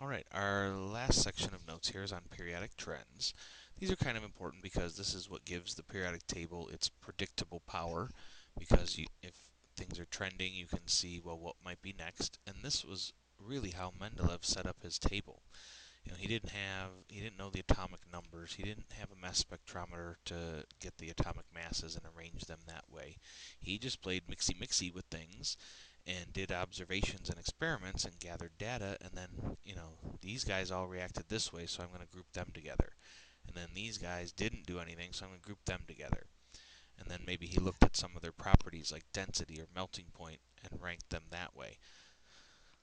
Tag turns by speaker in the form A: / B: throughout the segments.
A: Alright, our last section of notes here is on periodic trends. These are kind of important because this is what gives the periodic table its predictable power, because if things are trending, you can see, well, what might be next. And this was really how Mendeleev set up his table. He didn't know the atomic numbers. He didn't have a mass spectrometer to get the atomic masses and arrange them that way. He just played mixy-mixy with things and did observations and experiments and gathered data, and then, these guys all reacted this way, so I'm going to group them together. And then these guys didn't do anything, so I'm going to group them together. And then maybe he looked at some of their properties like density or melting point and ranked them that way.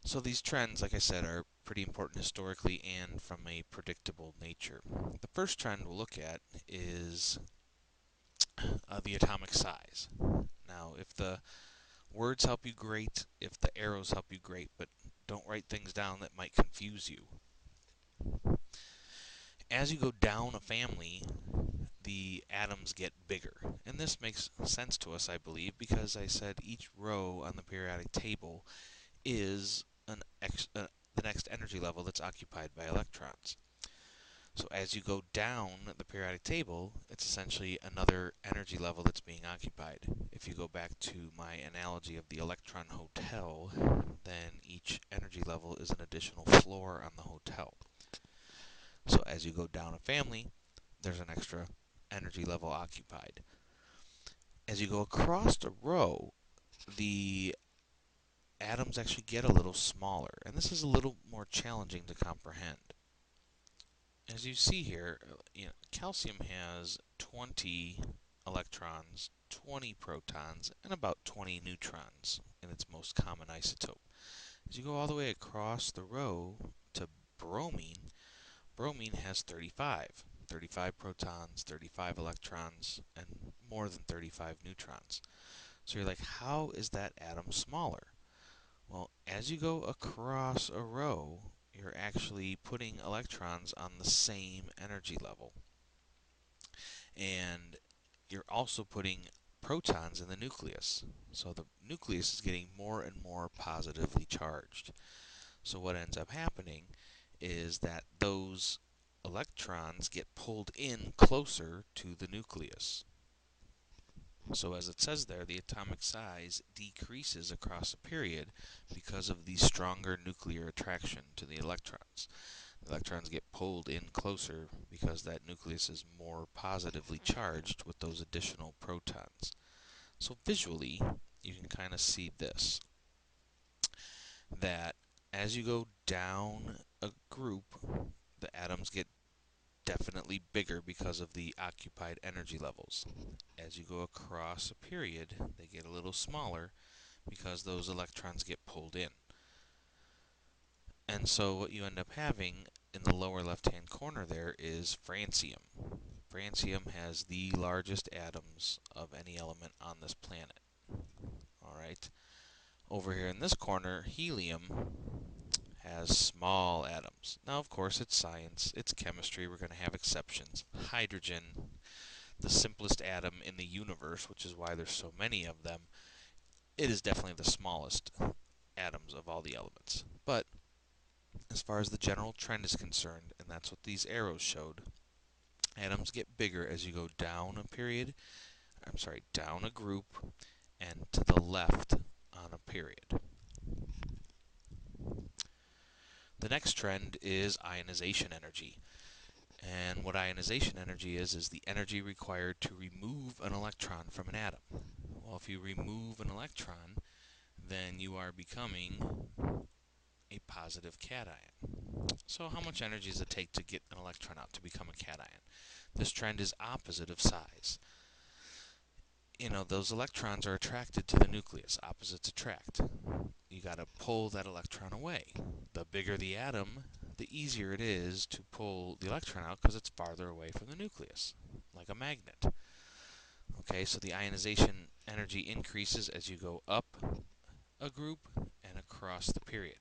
A: So these trends, like I said, are pretty important historically and from a predictable nature. The first trend we'll look at is the atomic size. Now, if the words help you, great. If the arrows help you, great. But don't write things down that might confuse you. As you go down a family, the atoms get bigger. And this makes sense to us, I believe, because I said each row on the periodic table is the next energy level that's occupied by electrons. So as you go down the periodic table, it's essentially another energy level that's being occupied. If you go back to my analogy of the electron hotel, then each energy level is an additional floor on the hotel. So as you go down a family, there's an extra energy level occupied. As you go across a row, the atoms actually get a little smaller, and this is a little more challenging to comprehend. As you see here, calcium has 20 electrons, 20 protons, and about 20 neutrons in its most common isotope. As you go all the way across the row to bromine, bromine has 35 protons, 35 electrons, and more than 35 neutrons. So you're like, how is that atom smaller? Well, as you go across a row, you're actually putting electrons on the same energy level. And you're also putting protons in the nucleus. So the nucleus is getting more and more positively charged. So what ends up happening is that those electrons get pulled in closer to the nucleus. So as it says there, the atomic size decreases across a period because of the stronger nuclear attraction to the electrons. The electrons get pulled in closer because that nucleus is more positively charged with those additional protons. So visually, you can kind of see this, that as you go down a group, the atoms get definitely bigger because of the occupied energy levels. As you go across a period, they get a little smaller because those electrons get pulled in. And so what you end up having in the lower left-hand corner there is francium. Francium has the largest atoms of any element on this planet. Alright. Over here in this corner, helium has small atoms. Now, of course, it's science, it's chemistry, we're going to have exceptions. Hydrogen, the simplest atom in the universe, which is why there's so many of them, it is definitely the smallest atoms of all the elements. But as far as the general trend is concerned, and that's what these arrows showed, atoms get bigger as you go down a period, down a group, and to the left on a period. The next trend is ionization energy. And what ionization energy is the energy required to remove an electron from an atom. Well, if you remove an electron, then you are becoming a positive cation. So how much energy does it take to get an electron out to become a cation? This trend is opposite of size. Those electrons are attracted to the nucleus. Opposites attract. You got to pull that electron away. The bigger the atom, the easier it is to pull the electron out because it's farther away from the nucleus, like a magnet. Okay, so the ionization energy increases as you go up a group and across the period.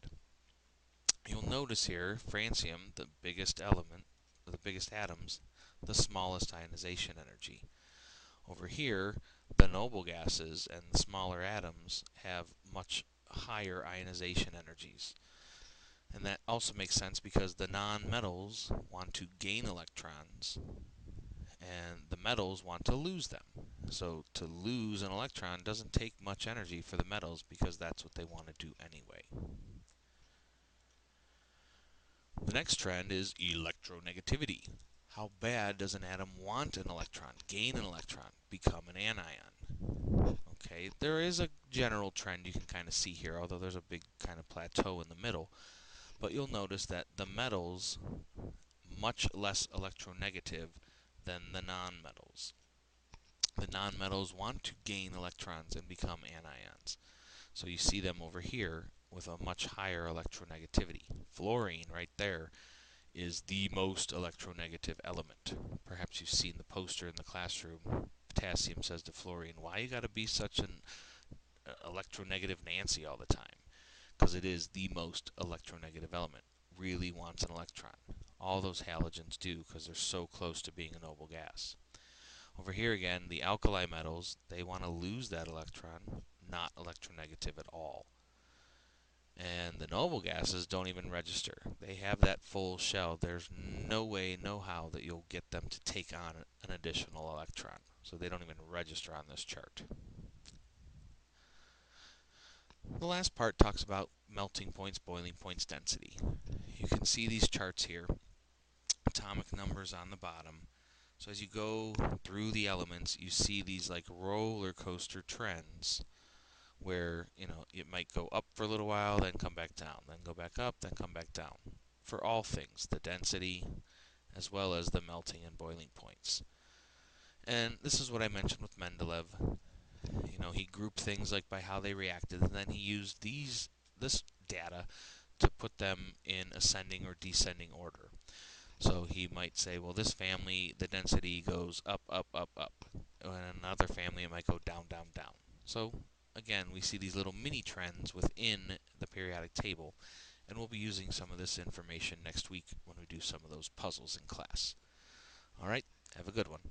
A: You'll notice here, francium, the biggest element, the biggest atoms, the smallest ionization energy. Over here, the noble gases and the smaller atoms have much higher ionization energies. And that also makes sense because the non-metals want to gain electrons and the metals want to lose them. So to lose an electron doesn't take much energy for the metals because that's what they want to do anyway. The next trend is electronegativity. How bad does an atom want an electron, gain an electron, become an anion? Okay, there is a general trend you can kind of see here, although there's a big kind of plateau in the middle. But you'll notice that the metals much less electronegative than the nonmetals. The nonmetals want to gain electrons and become anions. So you see them over here with a much higher electronegativity. Fluorine right there is the most electronegative element. Perhaps you've seen the poster in the classroom. Potassium says to fluorine, why you gotta be such an electronegative Nancy all the time? Because it is the most electronegative element. Really wants an electron. All those halogens do because they're so close to being a noble gas. Over here again, the alkali metals, they want to lose that electron, not electronegative at all. And the noble gases don't even register. They have that full shell. There's no way, no how that you'll get them to take on an additional electron. So they don't even register on this chart. The last part talks about melting points, boiling points, density. You can see these charts here, atomic numbers on the bottom. So as you go through the elements, you see these like roller coaster trends where, it might go up for a little while, then come back down, then go back up, then come back down. For all things, the density as well as the melting and boiling points. And this is what I mentioned with Mendeleev. He grouped things like by how they reacted, and then he used this data to put them in ascending or descending order. So he might say, well, this family, the density goes up, up, up, up. In another family, it might go down, down, down. So again, we see these little mini trends within the periodic table, and we'll be using some of this information next week when we do some of those puzzles in class. All right, have a good one.